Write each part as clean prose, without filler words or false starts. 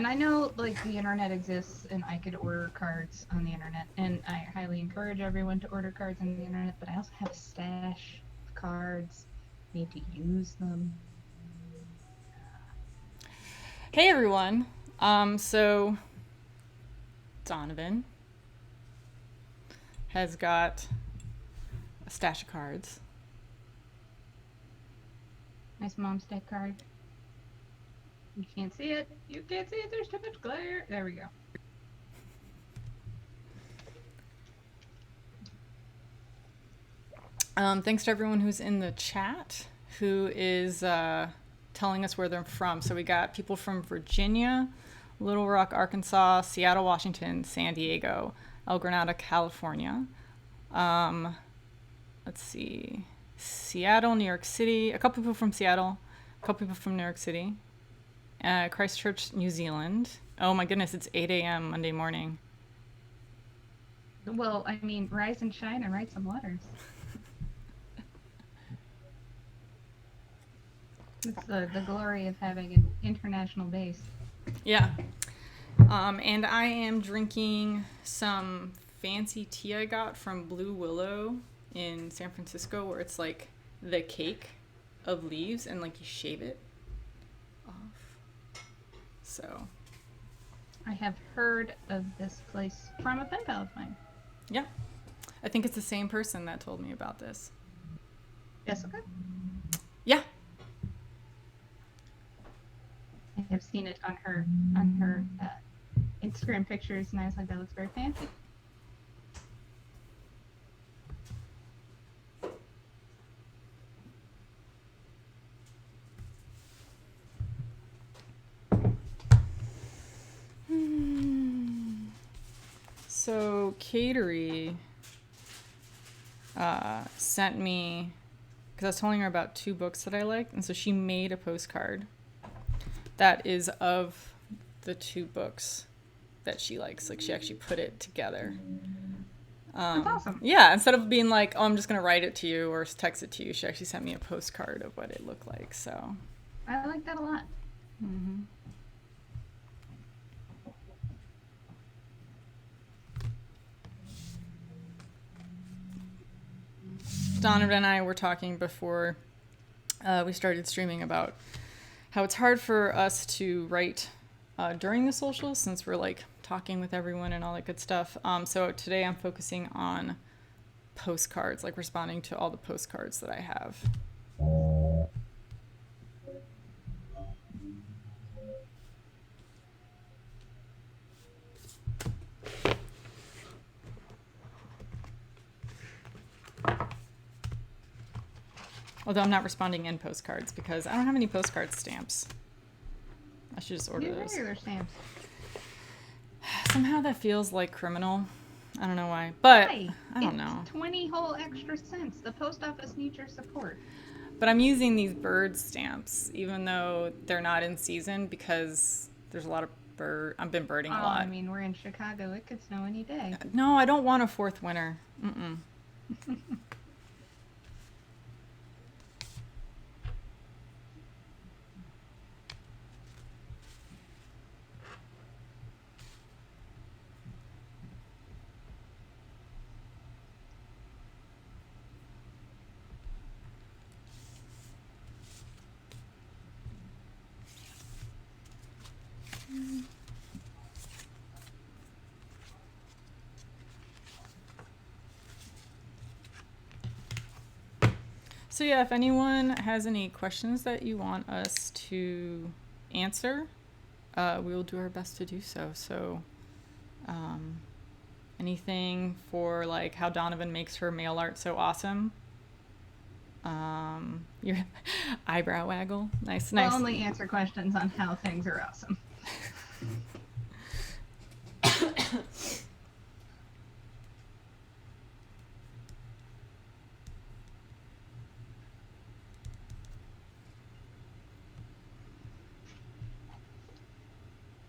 And I know, like, the internet exists and I could order cards on the internet. And I highly encourage everyone to order cards on the internet. But I also have a stash of cards. Need to use them. Hey everyone. So Donovan has got a stash of cards. Nice mom's day card. You can't see it. You can't see it. There's too much glare. There we go. Thanks to everyone who's in the chat who is telling us where they're from. So we got people from Virginia, Little Rock, Arkansas, Seattle, Washington, San Diego, El Granada, California. Let's see. Seattle, New York City. A couple people from Seattle. A couple people from New York City. Christchurch, New Zealand. Oh my goodness, it's 8 a.m. Monday morning. Well, I mean, rise and shine and write some letters. It's the glory of having an international base. Yeah. And I am drinking some fancy tea I got from Blue Willow in San Francisco, where it's like the cake of leaves and like you shave it off. So. I have heard of this place from a pen pal of mine. Yeah. I think it's the same person that told me about this. Jessica? Yeah. I have seen it on her Instagram pictures, and I was like, that looks very fancy. So Catery sent me, because I was telling her about 2 books that I liked, and so she made a postcard that is of the 2 books that she likes. Like she actually put it together. That's awesome. Yeah, instead of being like, oh, I'm just going to write it to you or text it to you, she actually sent me a postcard of what it looked like. So I like that a lot. Mm-hmm. Donovan and I were talking before we started streaming about how it's hard for us to write during the socials since we're like talking with everyone and all that good stuff. So today I'm focusing on postcards, like responding to all the postcards that I have. Although I'm not responding in postcards because I don't have any postcard stamps. I should just order those. Regular stamps. Somehow that feels like criminal. I don't know why. But Why? I don't know. 20 whole extra cents. The post office needs your support. But I'm using these bird stamps, even though they're not in season, because there's a lot of I've been birding a lot. I mean, we're in Chicago. It could snow any day. No, I don't want a 4th winter. Mm-mm. So yeah, if anyone has any questions that you want us to answer, we will do our best to do so. So anything for like how Donovan makes her mail art so awesome. Your eyebrow waggle. Nice. We'll only answer questions on how things are awesome.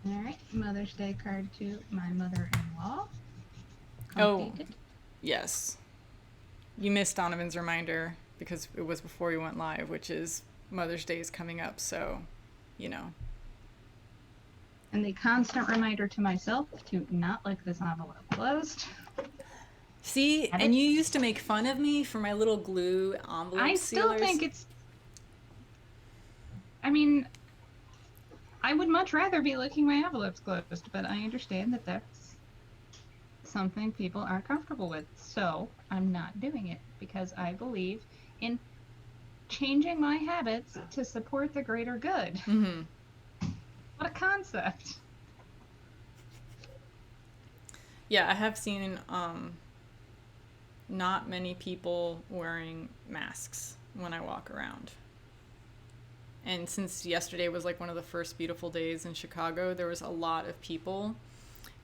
All right, Mother's Day card to my mother-in-law. Oh, yes. You missed Donovan's reminder because it was before we went live, which is Mother's Day is coming up. So, you know, And the constant reminder to myself to not like this envelope closed. See, and you used to make fun of me for my little glue envelope I still sealers. think it's. I mean, I would much rather be licking my envelopes closed, but I understand that that's something people aren't comfortable with. So I'm not doing it because I believe in changing my habits to support the greater good. Mm-hmm. What a concept. Yeah, I have seen not many people wearing masks when I walk around. And since yesterday was like one of the first beautiful days in Chicago, there was a lot of people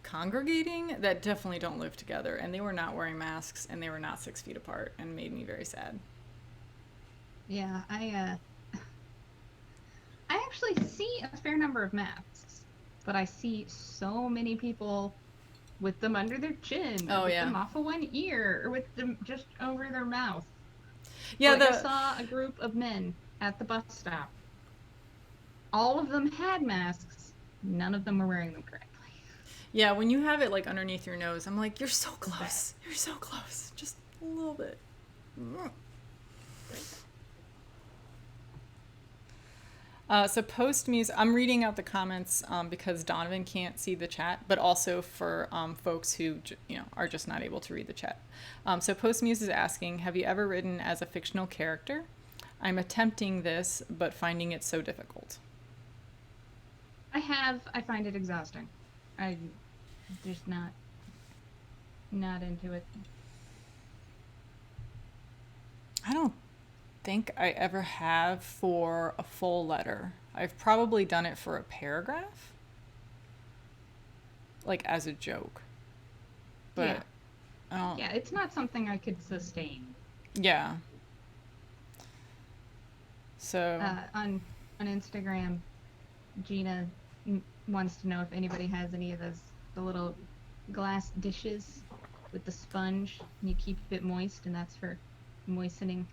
congregating that definitely don't live together. And they were not wearing masks and they were not 6 feet apart and made me very sad. Yeah, I actually see a fair number of masks, but I see so many people with them under their chin, or Oh, with yeah. them off of one ear, or with them just over their mouth. Yeah, Like I saw a group of men at the bus stop. All of them had masks. None of them were wearing them correctly. Yeah, when you have it like underneath your nose, I'm like, you're so close. You're so close. Just a little bit. So post music, I'm reading out the comments because Donovan can't see the chat, but also for folks who are just not able to read the chat. So post muse is asking, have you ever written as a fictional character? I'm attempting this, but finding it so difficult. I have. I find it exhausting. I'm just not into it. I don't think I ever have for a full letter. I've probably done it for a paragraph, like as a joke. But yeah, yeah, it's not something I could sustain. Yeah. So on Instagram, Gina wants to know if anybody has any of the little glass dishes with the sponge, and you keep it moist, and that's for moistening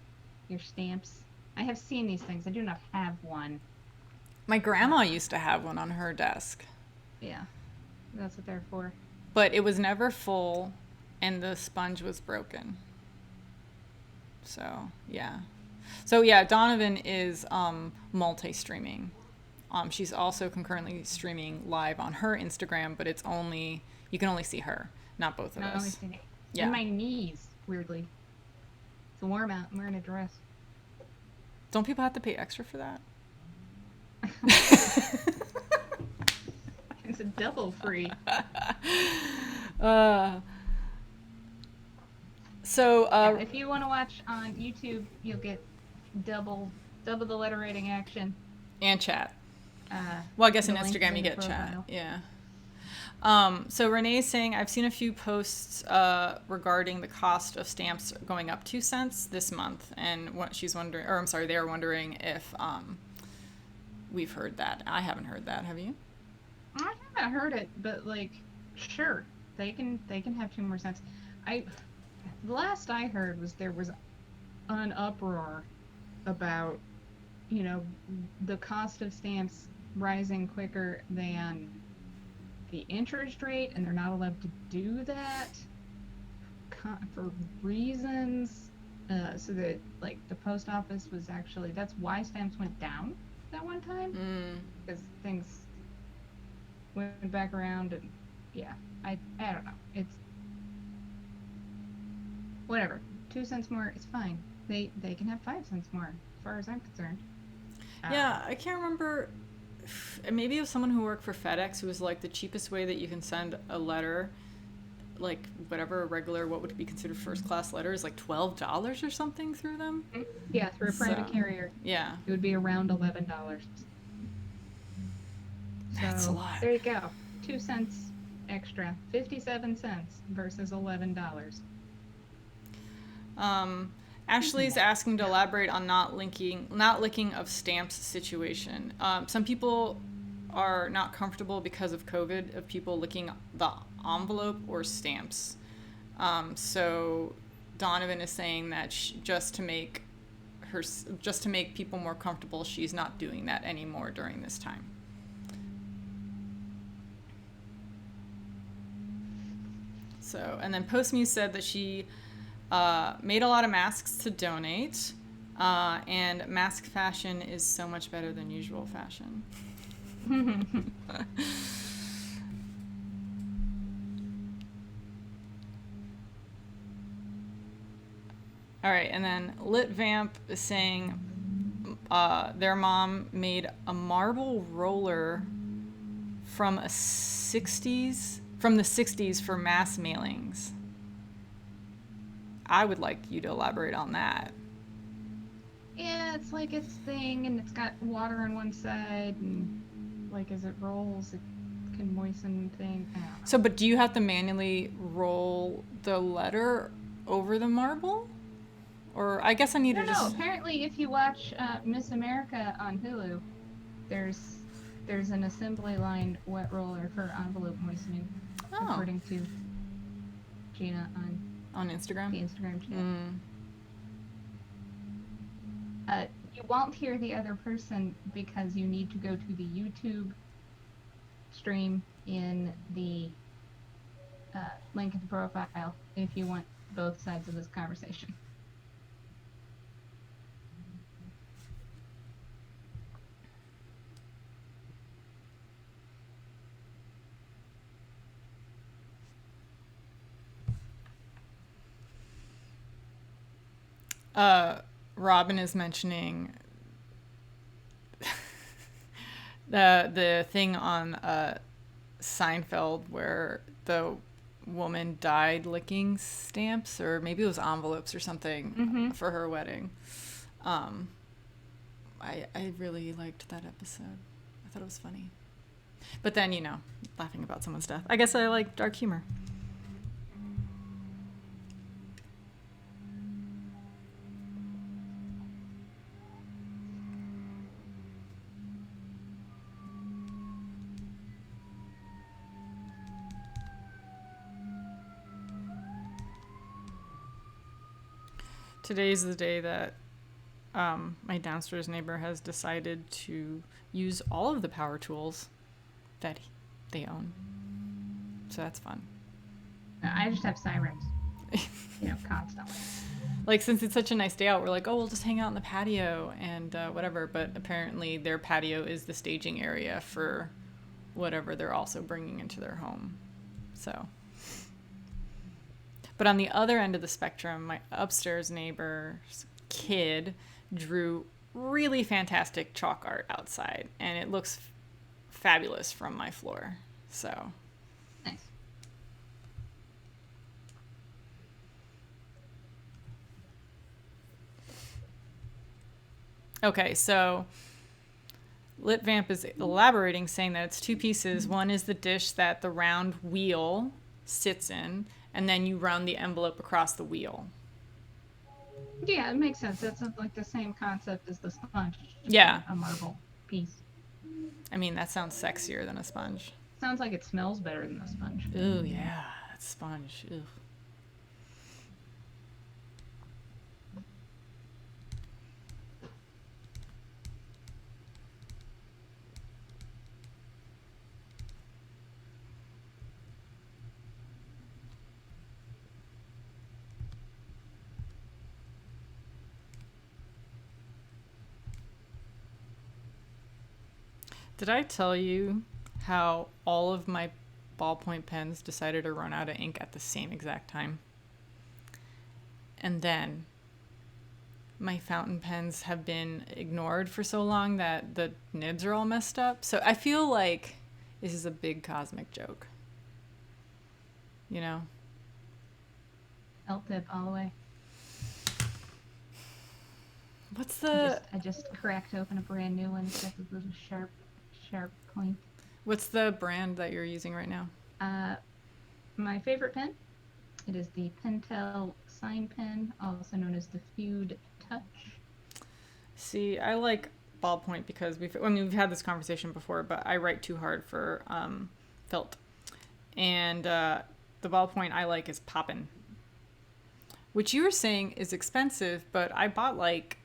your stamps. I have seen these things. I do not have one. my grandma used to have one on her desk. Yeah, that's what they're for. But it was never full, and the sponge was broken. So, yeah. So, yeah, Donovan is multi-streaming. She's also concurrently streaming live on her Instagram, but you can only see her, not both of Not us. only seeing it. Yeah. And my knees, weirdly. It's warm out. I'm wearing a dress. Don't people have to pay extra for that? It's a double free. So if you want to watch on YouTube, you'll get double the letter rating action. And chat. Well, I guess in Instagram you get chat. Yeah. So Renee's saying, I've seen a few posts regarding the cost of stamps going up 2 cents this month, and what she's wondering, or I'm sorry, they're wondering if we've heard that. I haven't heard that. Have you? I haven't heard it, but like, sure, they can have 2 more cents. The last I heard was there was an uproar about, the cost of stamps rising quicker than the interest rate, and they're not allowed to do that for reasons. So that, like, the post office was actually, that's why stamps went down that one time, because things went back around, and yeah, I don't know. It's whatever. 2 cents more is fine. They can have 5 cents more, as far as I'm concerned. Yeah, I can't remember. Maybe it was someone who worked for FedEx who was like, the cheapest way that you can send a letter, like whatever a regular, what would be considered first class letter, is like $12 or something through them. Yeah, through a private carrier. Yeah, it would be around $11. That's a lot. There you go. 2 cents extra, 57 cents versus $11. Ashley's asking to elaborate on not licking of stamps situation. Some people are not comfortable because of COVID of people licking the envelope or stamps. So Donovan is saying that just to make people more comfortable, she's not doing that anymore during this time. So, and then Postmuse said that she made a lot of masks to donate, and mask fashion is so much better than usual fashion. All right, and then Lit Vamp is saying their mom made a marble roller from the 60s for mass mailings. I would like you to elaborate on that. Yeah, it's like its thing, and it's got water on one side, and like as it rolls, it can moisten things. I don't know. So, but do you have to manually roll the letter over the marble? Or I guess I need to No. just. Apparently, if you watch Miss America on Hulu, there's an assembly line wet roller for envelope moistening, Oh, according to Gina on Instagram? the Instagram chat. Mm. You won't hear the other person because you need to go to the YouTube stream in the link in the profile if you want both sides of this conversation. Robin is mentioning the thing on Seinfeld where the woman died licking stamps, or maybe it was envelopes or something for her wedding. I really liked that episode. I thought it was funny. But then, laughing about someone's death. I guess I like dark humor. Today's the day that my downstairs neighbor has decided to use all of the power tools that they own. So that's fun. I just have sirens, constantly. Like, since it's such a nice day out, we're like, oh, we'll just hang out in the patio and whatever. But apparently their patio is the staging area for whatever they're also bringing into their home. So... But on the other end of the spectrum, my upstairs neighbor's kid drew really fantastic chalk art outside, and it looks fabulous from my floor. So, nice. Okay, so Lit Vamp is elaborating, saying that it's two pieces. One is the dish that the round wheel sits in, and then you run the envelope across the wheel. Yeah, it makes sense. That's like the same concept as the sponge. Yeah. A marble piece. I mean, that sounds sexier than a sponge. Sounds like it smells better than a sponge. Ooh, yeah. That sponge. Ugh. Did I tell you how all of my ballpoint pens decided to run out of ink at the same exact time? And then my fountain pens have been ignored for so long that the nibs are all messed up. So I feel like this is a big cosmic joke. L-tip all the way. What's the... I just cracked open a brand new one. It's got this little sharp point. What's the brand that you're using right now? My favorite pen. It is the Pentel Sign Pen, also known as the Feud Touch. See, I like ballpoint because we've had this conversation before, but I write too hard for felt. And the ballpoint I like is Poppin', which you were saying is expensive, but I bought like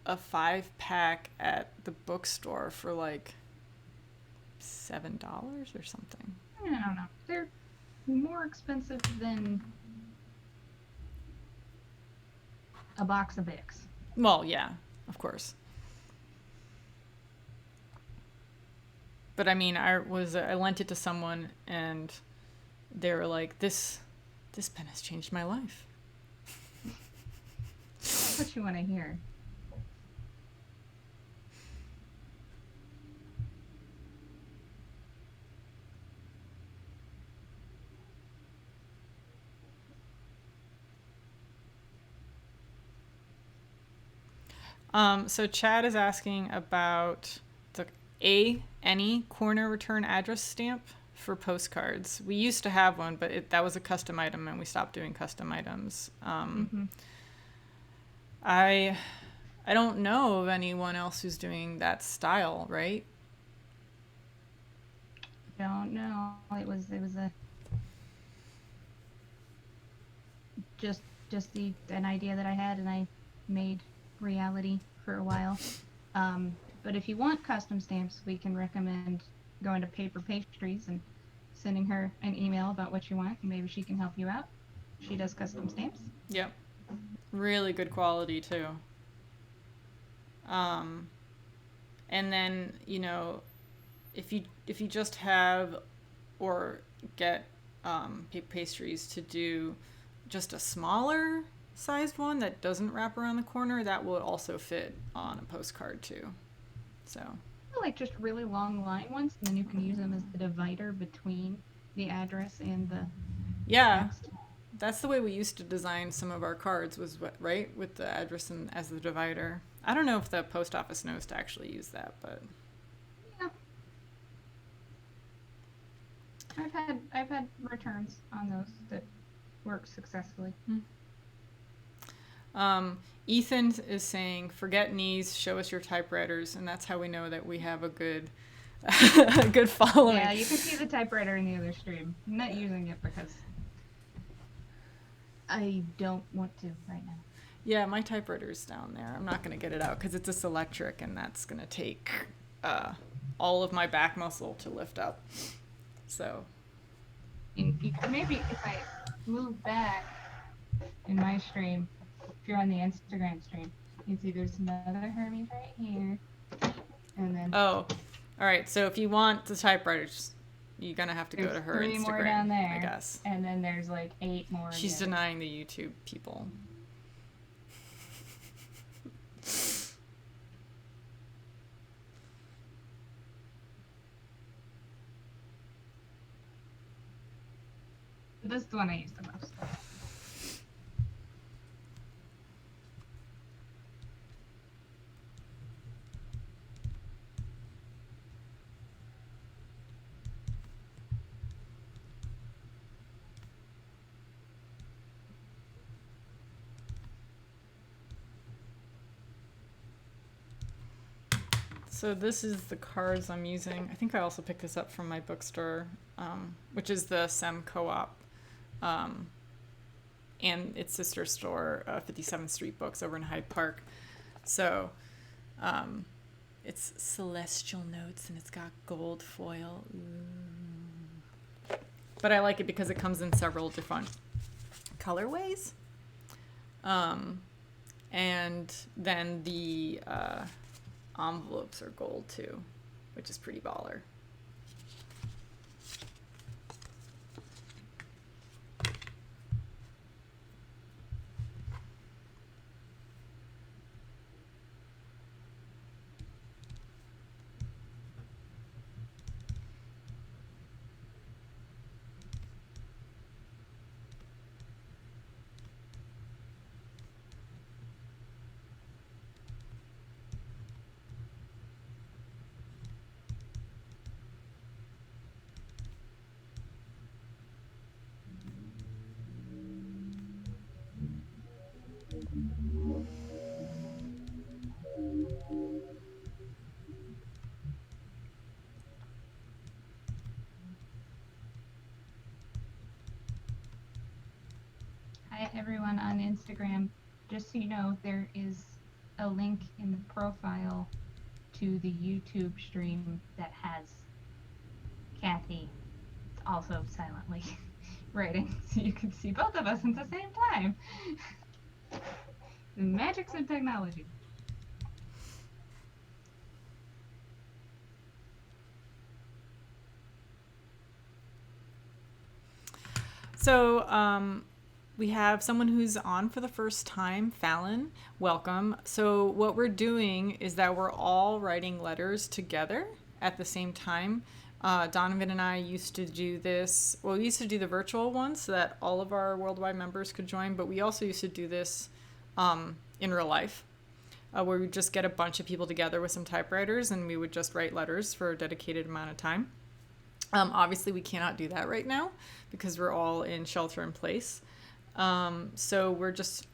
a 5-pack at the bookstore for like $7 or something. I don't know. more expensive than a box of Bix. Well, yeah, of course. But I mean, I lent it to someone, and they were like, "This pen has changed my life." That's what you want to hear. So Chad is asking about the any corner return address stamp for postcards. We used to have one, but that was a custom item, and we stopped doing custom items. Mm-hmm. I I don't know of anyone else who's doing that style, right? Don't know. It was a just an idea that I had and I made reality for a while. But if you want custom stamps, we can recommend going to Paper Pastries and sending her an email about what you want, and maybe she can help you out. She does custom stamps. Yep. Really good quality too. Um, and then if you just have or get paper pastries to do just a smaller sized one that doesn't wrap around the corner, that will also fit on a postcard too. So I like just really long line ones, and then you can use them as the divider between the address and the yeah, text. that's the way we used to design some of our cards, was right with the address and as the divider. I don't know if the post office knows to actually use that, but Yeah, I've had returns on those that work successfully. Um, Ethan is saying, "Forget knees, show us your typewriters," and that's how we know that we have a good, a good following. Yeah, you can see the typewriter in the other stream. I'm not using it because I don't want to right now. Yeah, my typewriter's down there. I'm not gonna get it out because it's a electric, and that's gonna take all of my back muscle to lift up. So Maybe if I move back in my stream, if you're on the Instagram stream, you can see there's another Hermes right here, and then oh, all right. So if you want the typewriters, you're gonna have to go there's to her 3 more Instagram, down there, I guess. and then there's like 8 more. She's denying the YouTube people. This is the one I use the most. So this is the cards I'm using. I think I also picked this up from my bookstore, which is the Sem Co-op, and its sister store, 57th Street Books over in Hyde Park. So it's Celestial Notes, and it's got gold foil. Ooh. But I like it because it comes in several different colorways. And then the envelopes are gold too, which is pretty baller. Hi everyone on Instagram. Just so you know, there is a link in the profile to the YouTube stream that has Kathy also silently writing, so you could see both of us at the same time. The magics of technology. So we have someone who's on for the first time, Fallon. Welcome. So what we're doing is that we're all writing letters together at the same time. Donovan and I used to do this. Well, we used to do the virtual one so that all of our worldwide members could join, but we also used to do this in real life, where we'd just get a bunch of people together with some typewriters and we would just write letters for a dedicated amount of time. Obviously, we cannot do that right now because we're all in shelter in place. So we're just,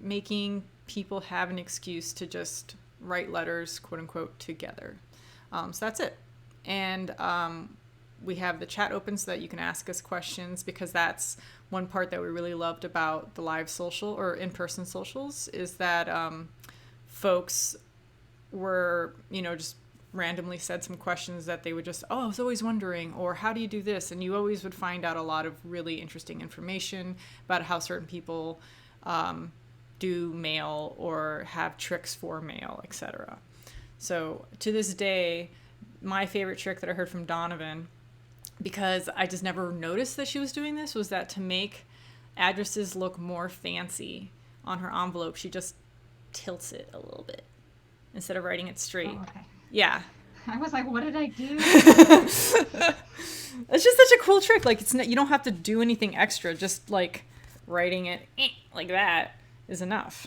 making people have an excuse to just write letters, quote unquote, together. So that's it. And we have the chat open so that you can ask us questions, because that's one part that we really loved about the live social or in-person socials, is that folks were, just randomly said some questions that they would just, I was always wondering, or how do you do this? And you always would find out a lot of really interesting information about how certain people do mail or have tricks for mail, etc. So to this day, my favorite trick that I heard from Donovan, because I just never noticed that she was doing this, was that to make addresses look more fancy on her envelope, she just tilts it a little bit instead of writing it straight. Oh, okay. Yeah. I was like, what did I do? It's just such a cool trick. Like, you don't have to do anything extra. Just like writing it like that is enough.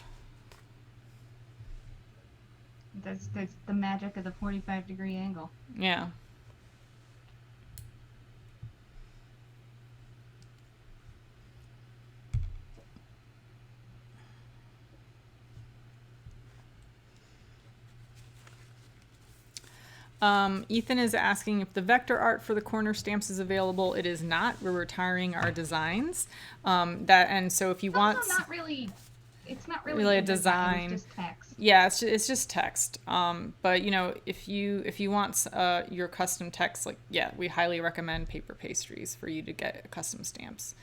That's the magic of the 45-degree angle. Yeah. Ethan is asking if the vector art for the corner stamps is available. It is not. We're retiring our designs. So if you want, it's not really a design. It's just text. Yeah, it's just text. But if you want your custom text, we highly recommend Paper Pastries for you to get custom stamps.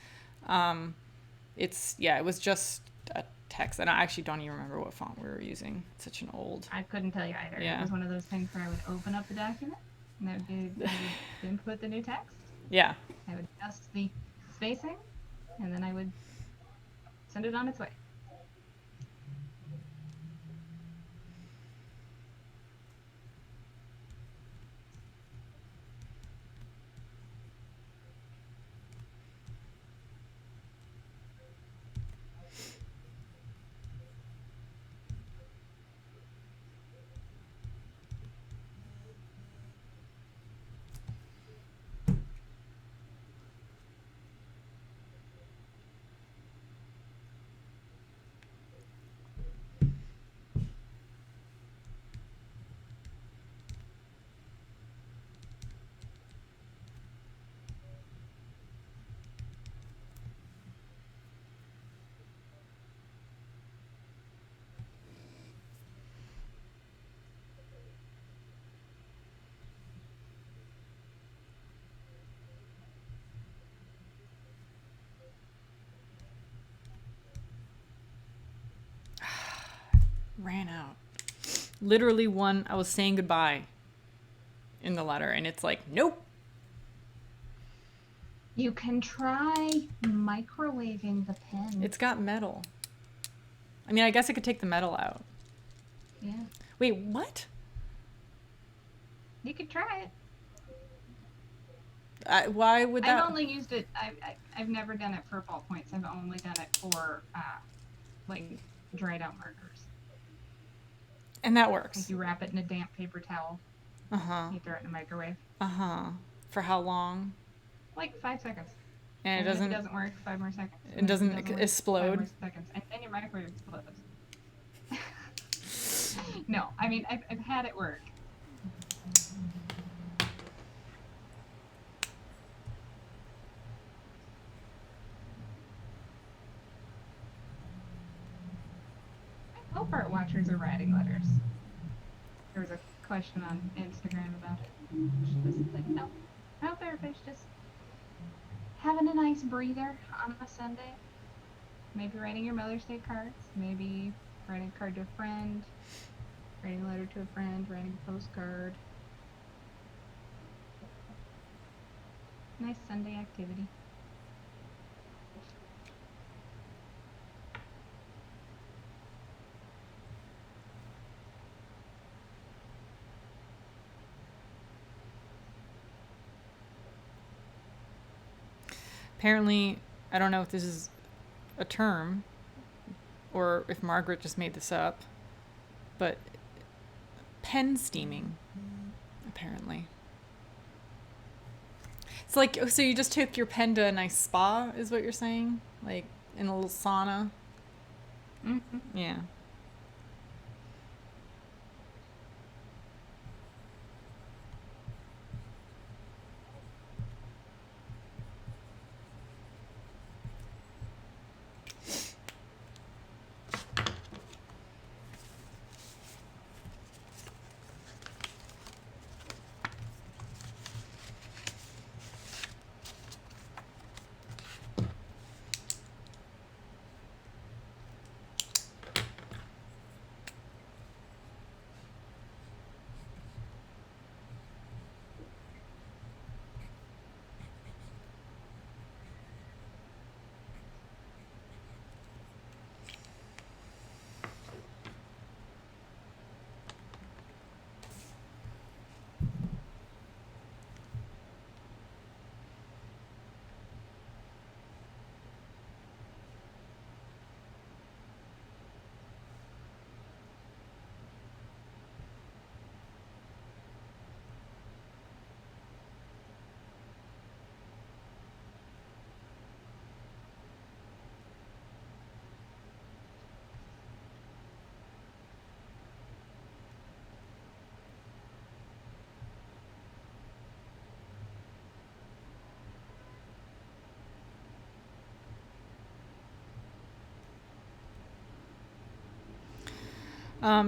It was just a text, and I actually don't even remember what font we were using. It's such an old. I couldn't tell you either. Yeah. It was one of those things where I would open up the document and I would input the new text. Yeah. I would adjust the spacing, and then I would send it on its way. Ran out. Literally I was saying goodbye in the letter, and it's like, nope. You can try microwaving the pen. It's got metal. I mean, I guess I could take the metal out. Yeah. Wait, what? You could try it. Why would that? I've only used it. I've never done it for ballpoints. I've only done it for dried out markers. And that works. Like you wrap it in a damp paper towel. You throw it in the microwave. For how long? Like 5 seconds. And if it doesn't work, 5 more seconds. It doesn't explode. 5 more seconds, and then your microwave explodes. No, I mean I've had it work. I hope art watchers are writing letters. There was a question on Instagram about it. She was like, no, everybody's just having a nice breather on a Sunday. Maybe writing your Mother's Day cards. Maybe writing a card to a friend. Writing a letter to a friend. Writing a postcard. Nice Sunday activity. Apparently, I don't know if this is a term or if Margaret just made this up, but pen steaming, apparently. It's like, so you just took your pen to a nice spa, is what you're saying? Like in a little sauna? Mm-hmm. Yeah.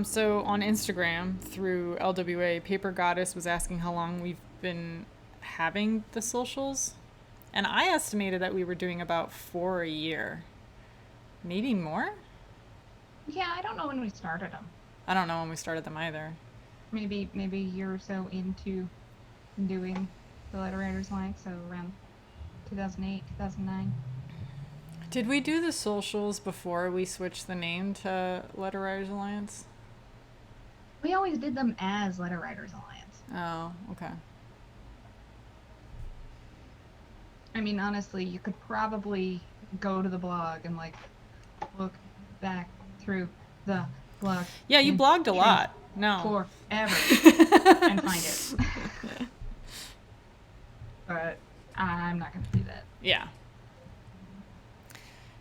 So on Instagram through LWA, Paper Goddess was asking how long we've been having the socials. And I estimated that we were doing about 4 a year. Maybe more? Yeah, I don't know when we started them. I don't know when we started them either. Maybe a year or so into doing the Letter Writers Alliance, so around 2008, 2009. Did we do the socials before we switched the name to Letter Writers Alliance? We always did them as Letter Writers Alliance. Oh, okay. I mean, honestly, you could probably go to the blog and like look back through the blog. Yeah, you blogged a lot. No. Forever and find it. But I'm not going to do that. Yeah.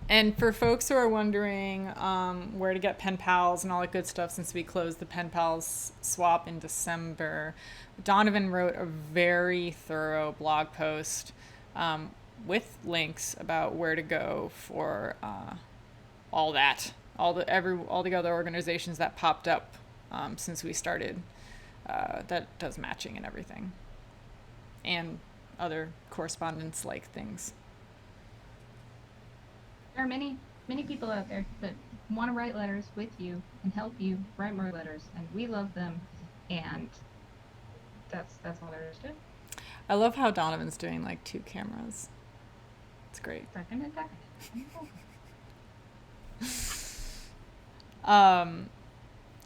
And for folks who are wondering where to get pen pals and all that good stuff, since we closed the pen pals swap in December, Donovan wrote a very thorough blog post with links about where to go for all that, all the other organizations that popped up since we started that does matching and everything, and other correspondence like things. There are many people out there that want to write letters with you and help you write more letters, and we love them, and that's all there is to it. I love how Donovan's doing like 2 cameras. It's great.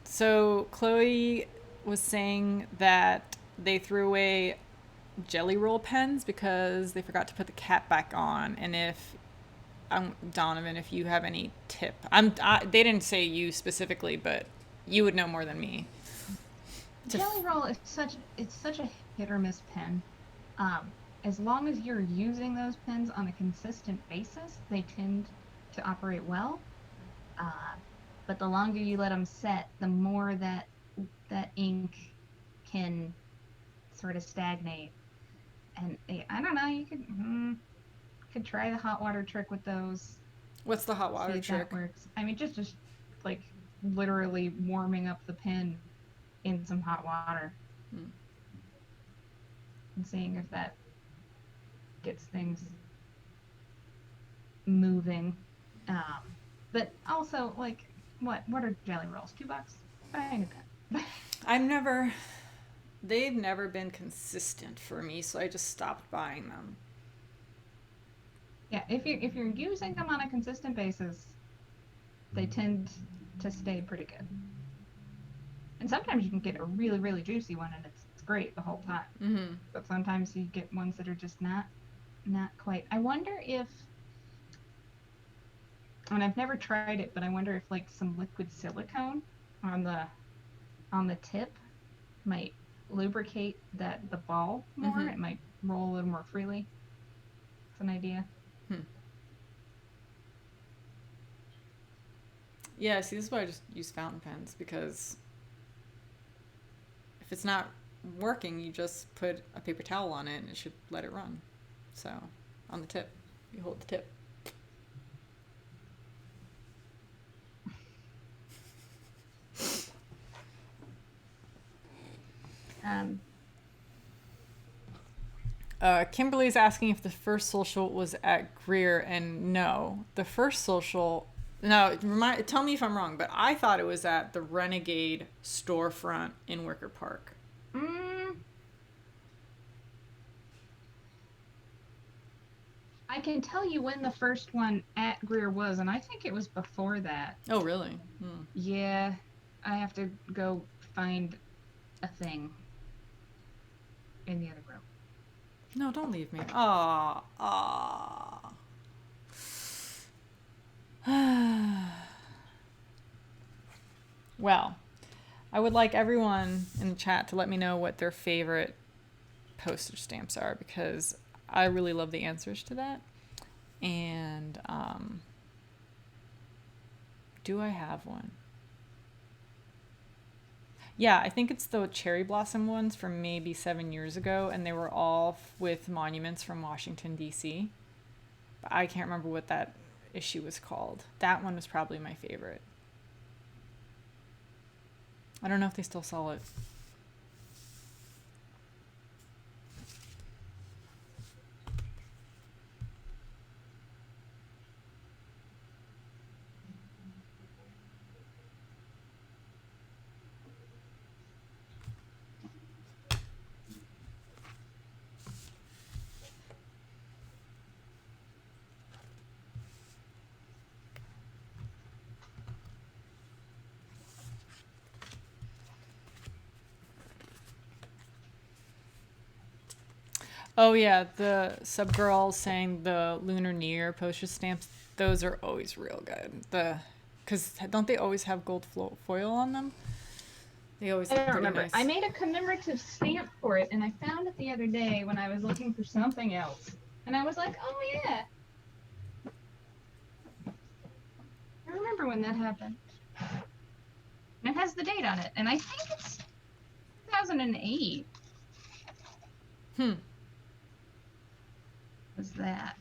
So Chloe was saying that they threw away jelly roll pens because they forgot to put the cap back on. And if Donovan, if you have any tip, they didn't say you specifically, but you would know more than me. Jelly roll is such a hit or miss pen. As long as you're using those pens on a consistent basis, they tend to operate well. But the longer you let them set, the more that ink can sort of stagnate. And I don't know, you could try the hot water trick with those. What's the hot water see if trick? That works. I mean, just like literally warming up the pen in some hot water and seeing if that gets things moving. But also, like, what are jelly rolls? $2? Fine at that. I've never, they've never been consistent for me, so I just stopped buying them. Yeah, if you're using them on a consistent basis, they tend to stay pretty good. And sometimes you can get a really, really juicy one and it's great the whole time. Mm-hmm. But sometimes you get ones that are just not quite. I wonder if, and I've never tried it, but I wonder if like some liquid silicone on the tip might lubricate the ball more. Mm-hmm. It might roll a little more freely. It's an idea. Hmm. Yeah, see, this is why I just use fountain pens, because if it's not working, you just put a paper towel on it and it should let it run. So, on the tip, you hold the tip. Um, Kimberly's asking if the first social was at Greer, and no, the first social. No, tell me if I'm wrong, but I thought it was at the Renegade storefront in Wicker Park. mm, I can tell you when the first one at Greer was, and I think it was before that. Oh, really? Hmm. Yeah, I have to go find a thing in the other room. No, don't leave me. Ah, ah. Well, I would like everyone in the chat to let me know what their favorite postage stamps are, because I really love the answers to that. And do I have one? Yeah, I think it's the cherry blossom ones from maybe 7 years ago, and they were all with monuments from Washington, D.C. But I can't remember what that issue was called. That one was probably my favorite. I don't know if they still sell it. Oh yeah, the sub girls saying the Lunar New Year postage stamps. Those are always real good. Because don't they always have gold foil on them? They always I look don't pretty remember. nice. I made a commemorative stamp for it, and I found it the other day when I was looking for something else. And I was like, oh yeah. I remember when that happened. And it has the date on it, and I think it's 2008 Hmm. was that.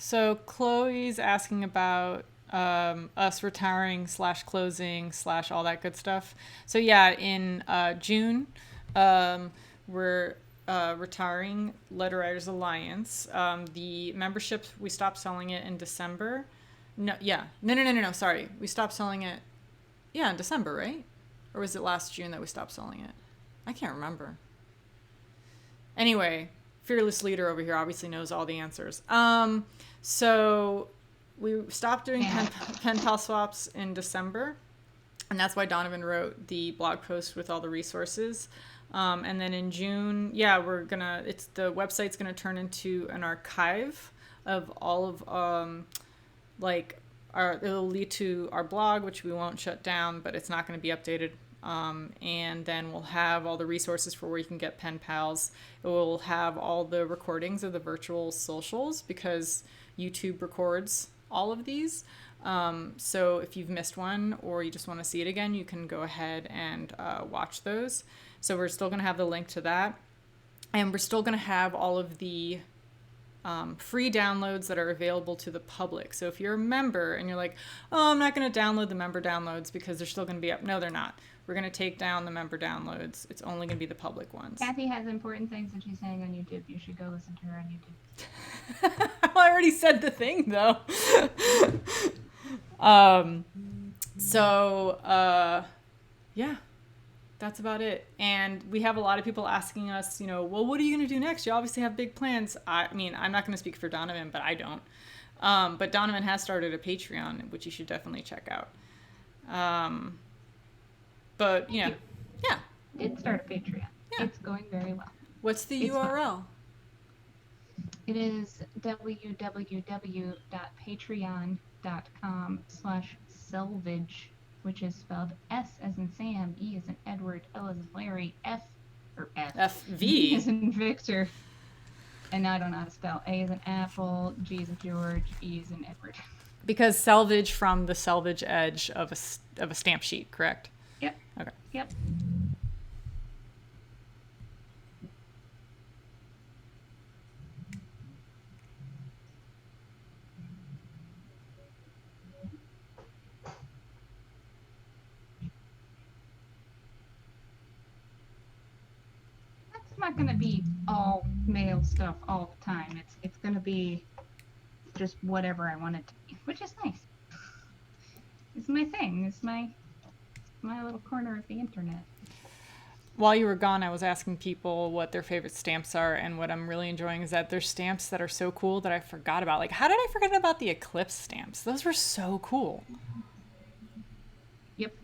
So Chloe's asking about us retiring / closing / all that good stuff. So yeah, in June, we're retiring Letter Writers Alliance. The membership, we stopped selling it in December. No, yeah, no. Sorry, we stopped selling it. Yeah, in December, right? Or was it last June that we stopped selling it? I can't remember. Anyway, fearless leader over here obviously knows all the answers. So we stopped doing pen pal swaps in December, and that's why Donovan wrote the blog post with all the resources. And then in June, yeah, the website's gonna turn into an archive of all of it'll lead to our blog, which we won't shut down, but it's not going to be updated. And then we'll have all the resources for where you can get pen pals. It will have all the recordings of the virtual socials, because YouTube records all of these. So if you've missed one or you just want to see it again, you can go ahead and watch those. So we're still going to have the link to that. And we're still going to have all of the free downloads that are available to the public. So if you're a member and you're like, oh, I'm not going to download the member downloads because they're still going to be up. No, they're not. We're going to take down the member downloads. It's only going to be the public ones. Kathy has important things that she's saying on YouTube. You should go listen to her on YouTube. I already said the thing, though. Yeah, that's about it. And we have a lot of people asking us, well, what are you going to do next? You obviously have big plans. I mean, I'm not going to speak for Donovan, but I don't. But Donovan has started a Patreon, which you should definitely check out. But, yeah. Did start a Patreon. Yeah. It's going very well. What's the URL? Fun. It is www.patreon.com/selvage, which is spelled S as in Sam, E as in Edward, L as in Larry, V as in Victor. And now I don't know how to spell. A as in Apple, G as in George, E as in Edward. Because selvage from the selvage edge of a stamp sheet, correct? Yep. Okay. Yep. It's not going to be all male stuff all the time. It's going to be just whatever I want it to be, which is nice. It's my thing. It's my little corner of the internet. While you were gone, I was asking people what their favorite stamps are, and what I'm really enjoying is that there's stamps that are so cool that I forgot about. Like, how did I forget about the Eclipse stamps? Those were so cool. Yep.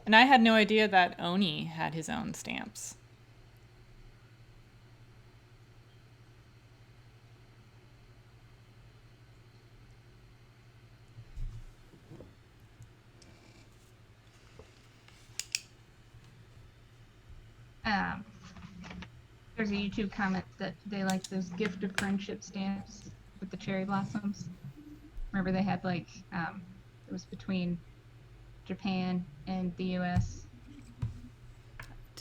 And I had no idea that Oni had his own stamps. There's a YouTube comment that they like those gift of friendship stamps with the cherry blossoms. Remember they had it was between Japan and the US.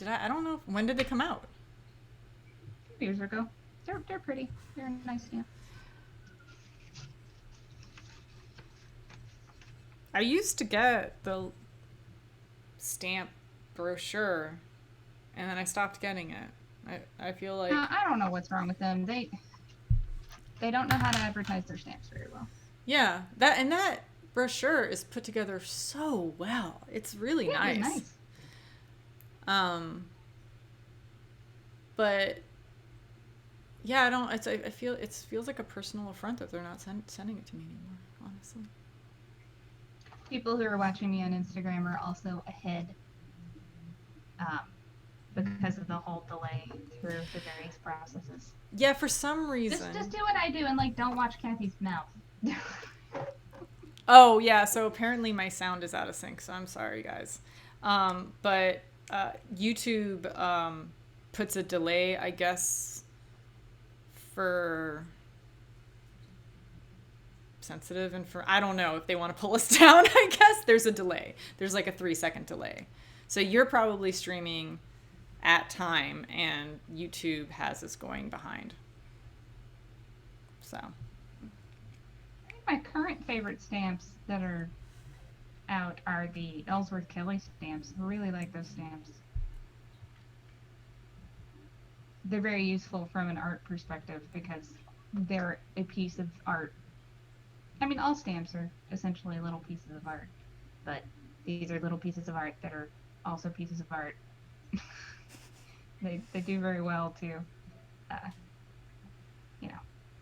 I don't know. When did they come out? 2 years ago. They're pretty. They're a nice stamp. I used to get the stamp brochure, and then I stopped getting it. I feel like I don't know what's wrong with them. They don't know how to advertise their stamps very well. Yeah, that brochure is put together so well. It's really nice. But yeah, I don't. I feel it feels like a personal affront that they're not sending it to me anymore. Honestly, people who are watching me on Instagram are also ahead. Because of the whole delay through the various processes. Yeah, for some reason. Just do what I do and don't watch Kathy's mouth. Oh yeah, so apparently my sound is out of sync, so I'm sorry guys. But YouTube puts a delay, I guess, for sensitive and for I don't know if they want to pull us down. I guess there's a delay. There's like a 3-second delay. So you're probably streaming at time, and YouTube has us going behind. So I think my current favorite stamps that are out are the Ellsworth Kelly stamps. I really like those stamps. They're very useful from an art perspective because they're a piece of art. I mean, all stamps are essentially little pieces of art, but these are little pieces of art that are also pieces of art. They do very well to,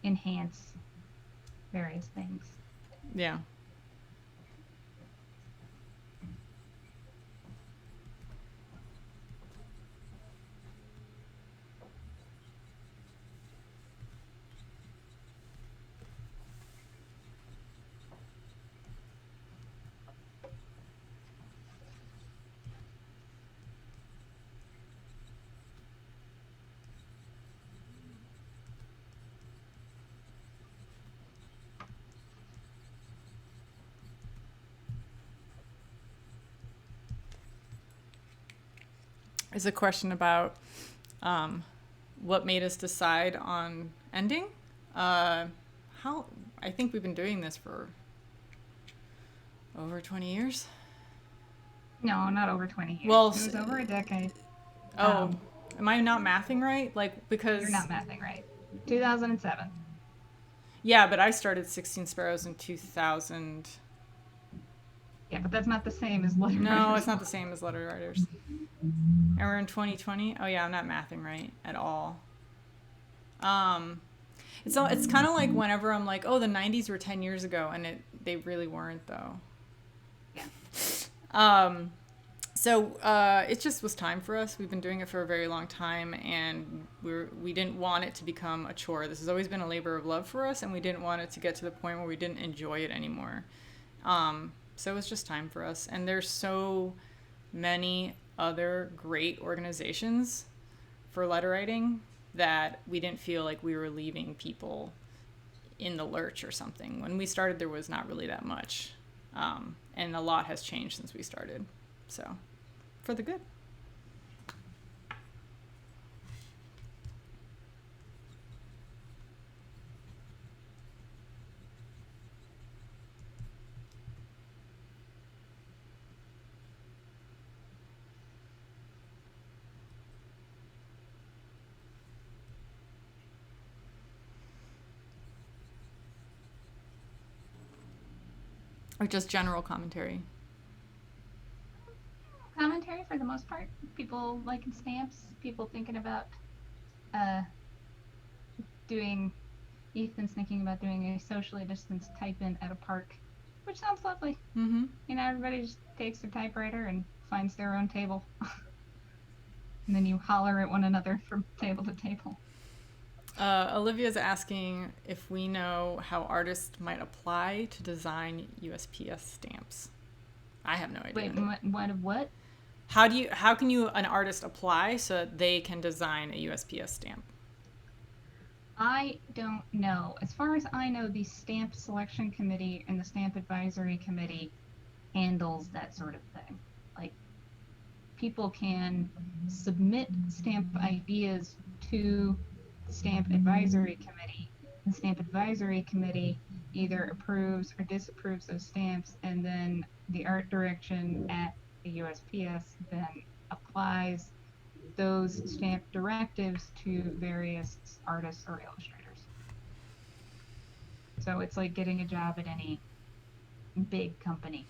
enhance various things. Yeah. is a question about what made us decide on ending. How I think we've been doing this for over 20 years. No, not over 20 years. Well, It was over a decade. oh, am I not mathing right? Like, You're because, not mathing right. 2007. yeah, but I started 16 Sparrows in 2000. Yeah, but that's not the same as Letter No, Writers. it's not the same as Letter Writers. And we're in 2020. Oh, yeah, I'm not mathing right at all. Um, it's kind of like whenever I'm like, oh, the 90s were 10 years ago, and they really weren't, though. Yeah. So it just was time for us. We've been doing it for a very long time, and we didn't want it to become a chore. This has always been a labor of love for us, and we didn't want it to get to the point where we didn't enjoy it anymore. So it was just time for us. And there's so many other great organizations for letter writing that we didn't feel like we were leaving people in the lurch or something. When we started, there was not really that much. And a lot has changed since we started. So, for the good. Or just general commentary. Commentary for the most part. People liking stamps. People thinking about uh, doing. Ethan's thinking about doing a socially distanced type-in at a park, which sounds lovely. Mm-hmm. You know, everybody just takes their typewriter and finds their own table. And then you holler at one another from table to table. Olivia's asking if we know how artists might apply to design USPS stamps. I have no idea. Wait, what? How can an artist apply so that they can design a USPS stamp? I don't know. As far as I know, the Stamp Selection Committee and the Stamp Advisory Committee handles that sort of thing. Like, people can submit stamp ideas to the Stamp Advisory Committee. The Stamp Advisory Committee either approves or disapproves those stamps, and then the art direction at the USPS then applies those stamp directives to various artists or illustrators. So it's like getting a job at any big company.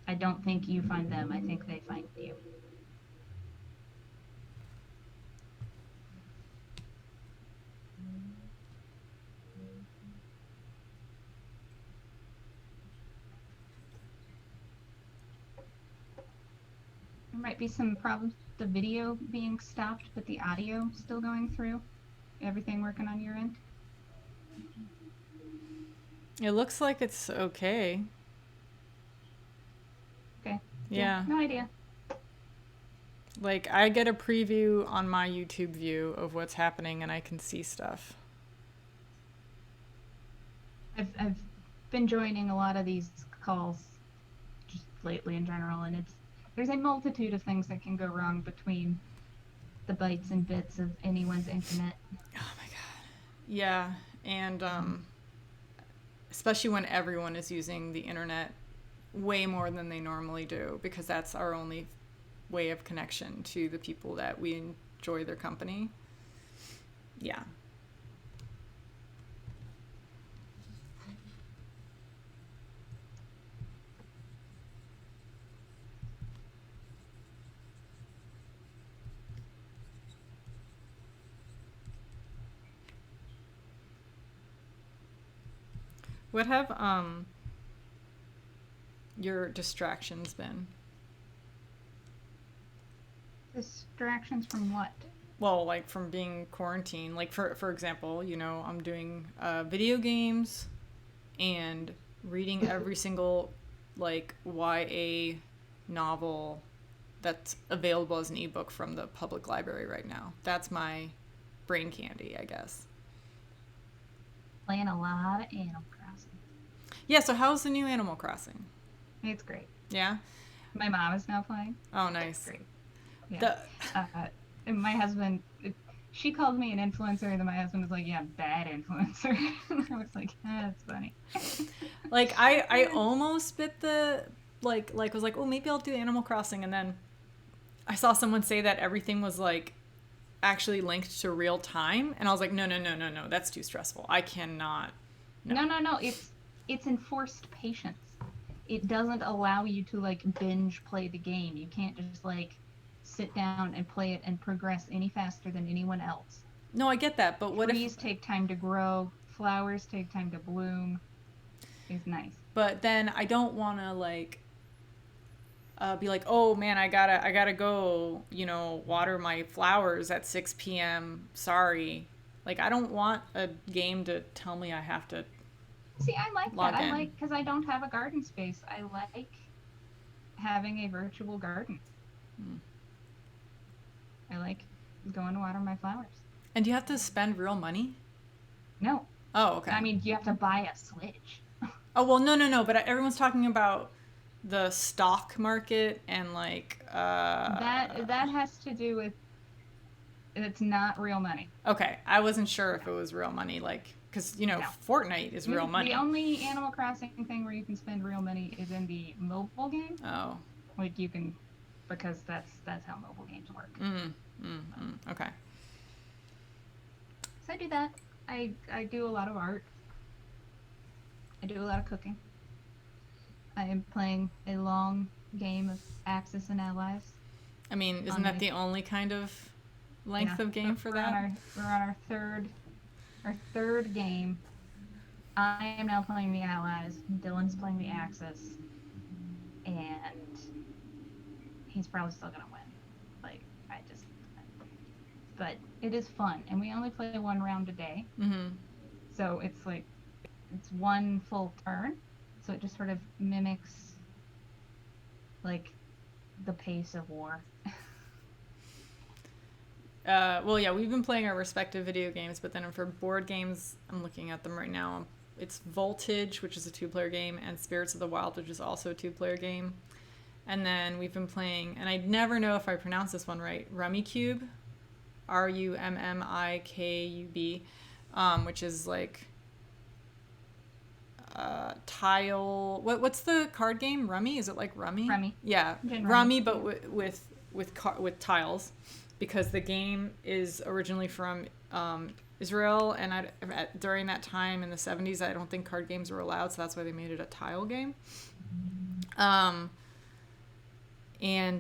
I don't think you find them. I think they find you. There might be some problems with the video being stopped, but the audio still going through. Everything working on your end? It looks like it's okay. Okay. Yeah. No idea. Like, I get a preview on my YouTube view of what's happening, and I can see stuff. I've been joining a lot of these calls just lately in general, and there's a multitude of things that can go wrong between the bytes and bits of anyone's internet. Oh my god. Yeah, and especially when everyone is using the internet way more than they normally do, because that's our only way of connection to the people that we enjoy their company. Yeah. What have your distractions been? Distractions from what? Well, like from being quarantined. Like for example, I'm doing video games and reading every single like YA novel that's available as an ebook from the public library right now. That's my brain candy, I guess. Playing a lot of Animal Crossing. Yeah, so how's the new Animal Crossing? It's great. Yeah? My mom is now playing. Oh, nice. It's great. Yeah. The And my husband, she called me an influencer, and then my husband was like, "Yeah, bad influencer." And I was like, "That's funny." like I almost bit the like was like, oh, maybe I'll do Animal Crossing, and then I saw someone say that everything was like actually linked to real time, and I was like, no, no, no, no, no, that's too stressful. I cannot. No. No, no, no. It's enforced patience. It doesn't allow you to like binge play the game. You can't just like sit down and play it and progress any faster than anyone else. No, I get that, but what if? Trees take time to grow, flowers take time to bloom. It's nice. But then I don't want to like be like, oh man, I gotta go, water my flowers at 6 p.m. Sorry, like I don't want a game to tell me I have to See, I like that. log I in. like because I don't have a garden space. I like having a virtual garden. Hmm. I like going to water my flowers. And do you have to spend real money? No, Oh, okay. I mean you have to buy a Switch. Oh well, no, no, no. But everyone's talking about the stock market and like. That has to do with it's not real money. Okay, I wasn't sure if it was real money, like because No. Fortnite is real The money. only Animal Crossing thing where you can spend real money is in the mobile game. Oh. Like you can, because that's how mobile games work. Okay. So I do that. I do a lot of art. I do a lot of cooking. I am playing a long game of Axis and Allies I mean, isn't on that my the only kind of length yeah. of game for We're on that? our third game. I am now playing the Allies. Dylan's playing the Axis, and he's probably still gonna win. Like I just, but it is fun, and we only play one round a day, Mm-hmm. so it's like it's one full turn, so it just sort of mimics like the pace of war. Well, yeah, we've been playing our respective video games, but then for board games, I'm looking at them right now. It's Voltage, which is a two-player game, and Spirits of the Wild, which is also a two-player game. And then we've been playing, and I never know if I pronounce this one right, Rummikub, Rummikub, which is like tile. What's the card game? Rummy? Is it like Rummy? Rummy. Yeah, Gin Rummy, Rummy. but with tiles, because the game is originally from Israel, and during that time in the 70s, I don't think card games were allowed, so that's why they made it a tile game. And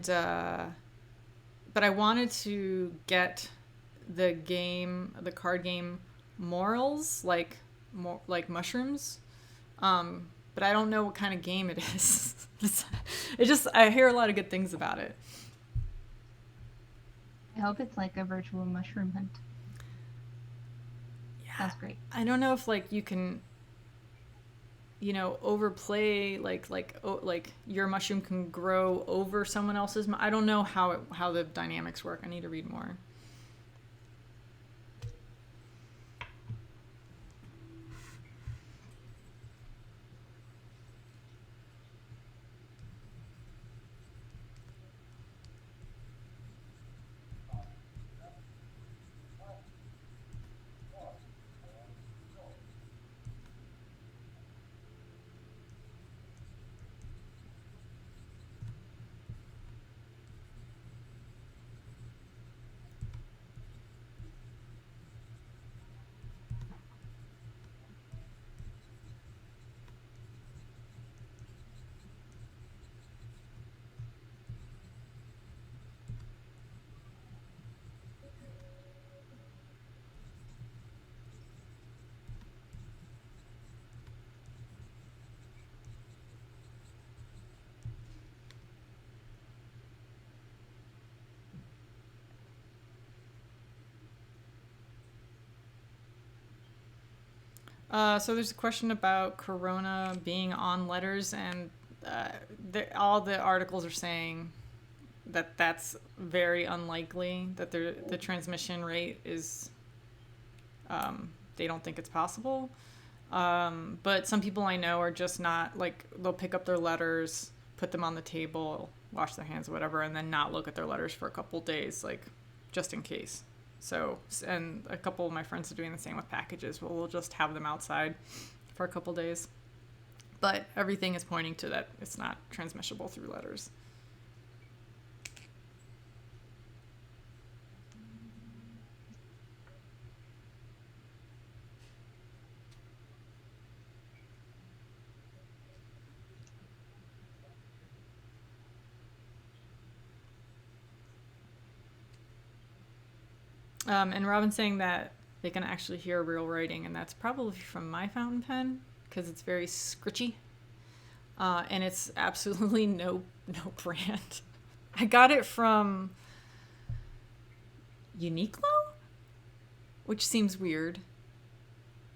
but I wanted to get the card game morals, like mushrooms. But I don't know what kind of game it is. I hear a lot of good things about it. I hope it's like a virtual mushroom hunt. Yeah, That's great. I don't know if like you can, overplay like your mushroom can grow over someone else's. I don't know how the dynamics work. I need to read more. So there's a question about Corona being on letters, and all the articles are saying that that's very unlikely. That the transmission rate is, they don't think it's possible. But some people I know are just not like they'll pick up their letters, put them on the table, wash their hands or whatever, and then not look at their letters for a couple days, like just in case. So, and a couple of my friends are doing the same with packages. We'll just have them outside for a couple days. But everything is pointing to that it's not transmissible through letters. And Robin's saying that they can actually hear real writing, and that's probably from my fountain pen because it's very scritchy, and it's absolutely no brand. I got it from Uniqlo, which seems weird,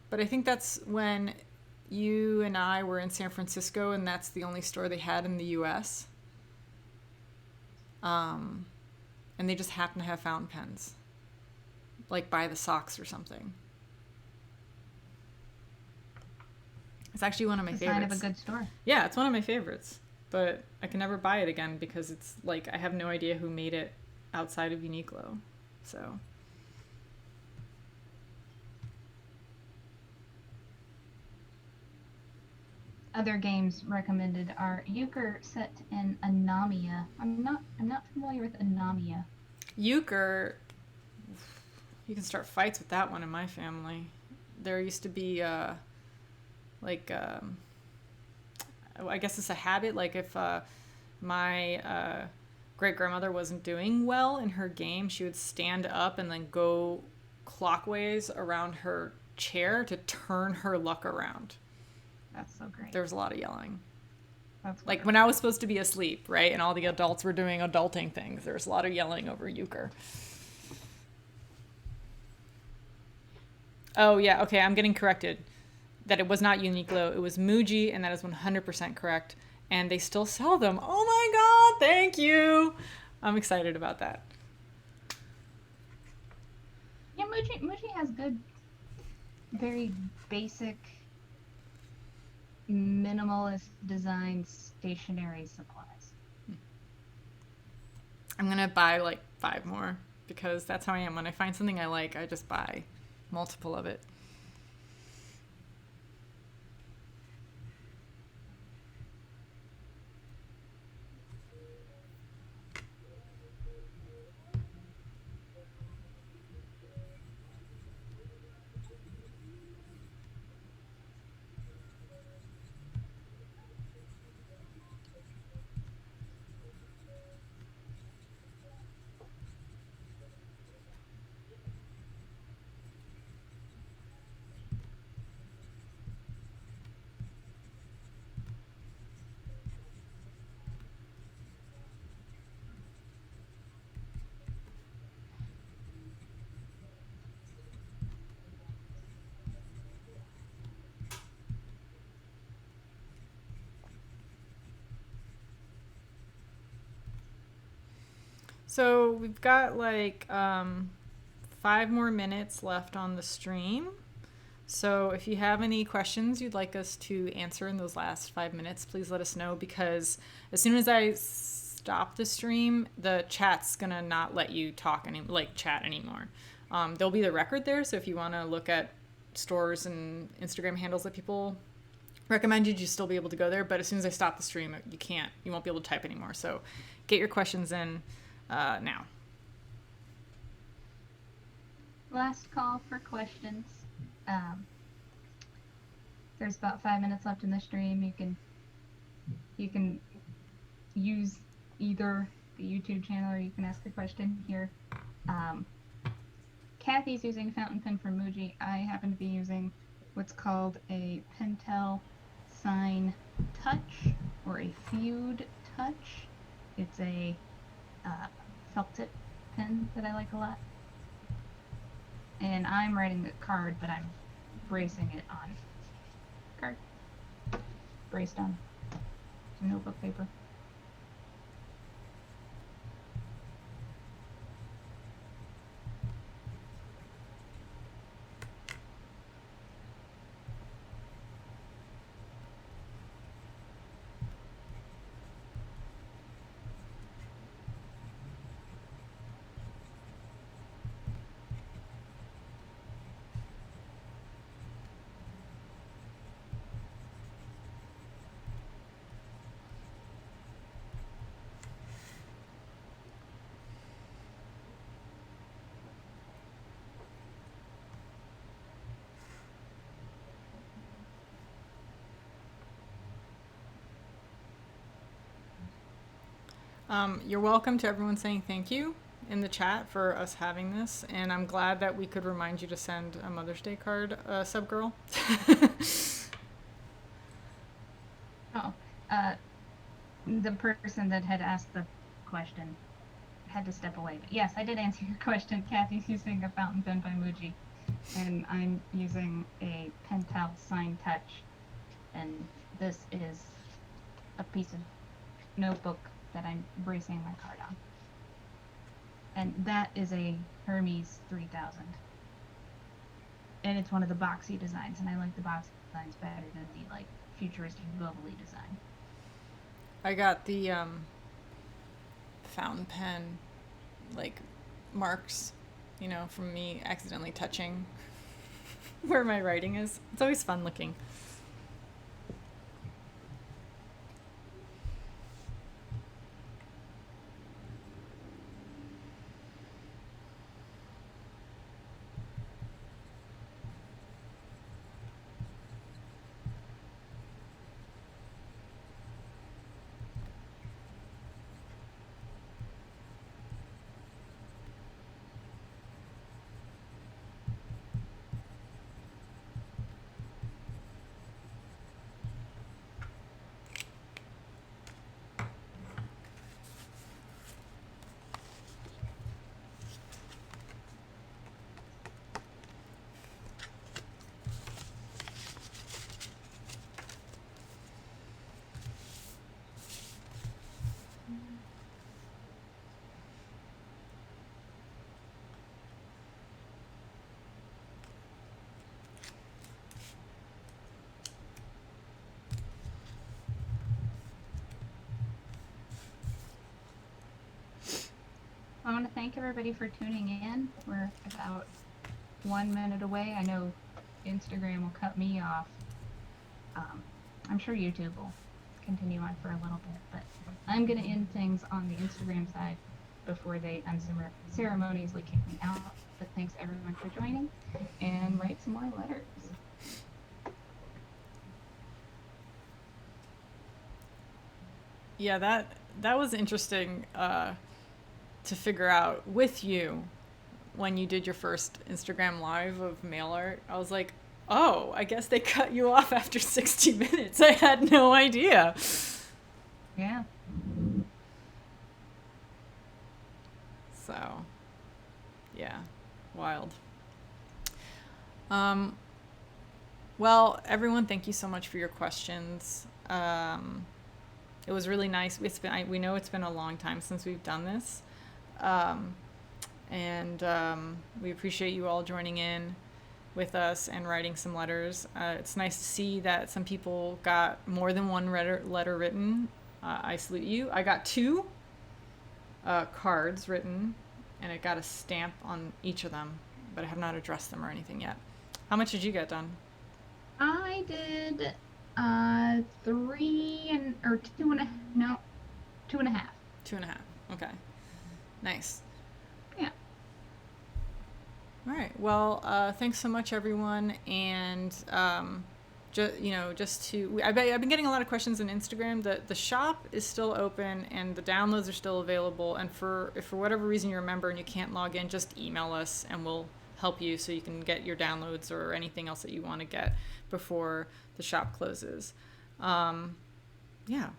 but I think that's when you and I were in San Francisco, and that's the only store they had in the U.S. And they just happen to have fountain pens, like by the socks or something. It's actually one of my favorites. Sign of a good store. Yeah, it's one of my favorites, but I can never buy it again because it's like I have no idea who made it outside of Uniqlo. So Other games recommended are Euchre, Set, and Anomia. I'm not familiar with Anomia. Euchre, you can start fights with that one in my family. There used to be I guess it's a habit. Like if my great grandmother wasn't doing well in her game, she would stand up and then go clockwise around her chair to turn her luck around. That's so great. There was a lot of yelling. That's like when I was supposed to be asleep, right? And all the adults were doing adulting things. There was a lot of yelling over Euchre. Oh, yeah. Okay, I'm getting corrected. That it was not Uniqlo. It was Muji, and that is 100% correct. And they still sell them. Oh my god, thank you. I'm excited about that. Yeah, Muji has good, very basic, minimalist design stationery supplies. I'm going to buy like 5 more because that's how I am. When I find something I like, I just buy multiple of it. So we've got like 5 more minutes left on the stream. So if you have any questions you'd like us to answer in those last 5 minutes, please let us know, because as soon as I stop the stream, the chat's gonna not let you talk chat anymore. There'll be the record there, so if you want to look at stores and Instagram handles that people recommended, you still be able to go there. But as soon as I stop the stream, you won't be able to type anymore. So get your questions in now. Last call for questions. There's about 5 minutes left in the stream. You can use either the YouTube channel or you can ask a question here. Kathy's using a fountain pen from Muji. I happen to be using what's called a Pentel Sign Touch, or a Feud Touch. It's a felt tip pen that I like a lot. And I'm writing the card, but I'm bracing it on card. Braced on some notebook paper. You're welcome to everyone saying thank you in the chat for us having this, and I'm glad that we could remind you to send a Mother's Day card, Subgirl. Oh, the person that had asked the question had to step away. But yes, I did answer your question. Kathy's using a fountain pen by Muji, and I'm using a Pentel Sign Touch. And this is a piece of notebook that I'm bracing my card on. And that is a Hermes 3000. And it's one of the boxy designs, and I like the boxy designs better than the like futuristic bubbly design. I got the fountain pen, like, marks, from me accidentally touching where my writing is. It's always fun looking. I want to thank everybody for tuning in. We're about 1 minute away. I know Instagram will cut me off. I'm sure YouTube will continue on for a little bit, but I'm going to end things on the Instagram side before they unceremoniously kick me out. But thanks everyone for joining, and write some more letters. Yeah, that was interesting to figure out with you when you did your first Instagram live of mail art. I was like, oh, I guess they cut you off after 60 minutes. I had no idea. Yeah. So, yeah, wild. Well, everyone, thank you so much for your questions. It was really nice. We know it's been a long time since we've done this. And we appreciate you all joining in with us and writing some letters. It's nice to see that some people got more than one letter written. I salute you. I got 2 cards written, and I got a stamp on each of them, but I have not addressed them or anything yet. How much did you get done? I did 3 or 2.5. No, 2.5. 2.5. Okay. Nice. Yeah. All right. Well, thanks so much, everyone. And just to, I've been getting a lot of questions on Instagram. The shop is still open and the downloads are still available. And if for whatever reason you're a member and you can't log in, just email us and we'll help you so you can get your downloads or anything else that you want to get before the shop closes. Yeah,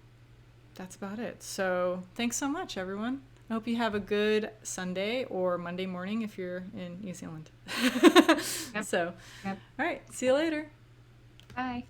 that's about it. So thanks so much, everyone. I hope you have a good Sunday or Monday morning if you're in New Zealand. Yep. So, Yep. All right. See you later. Bye.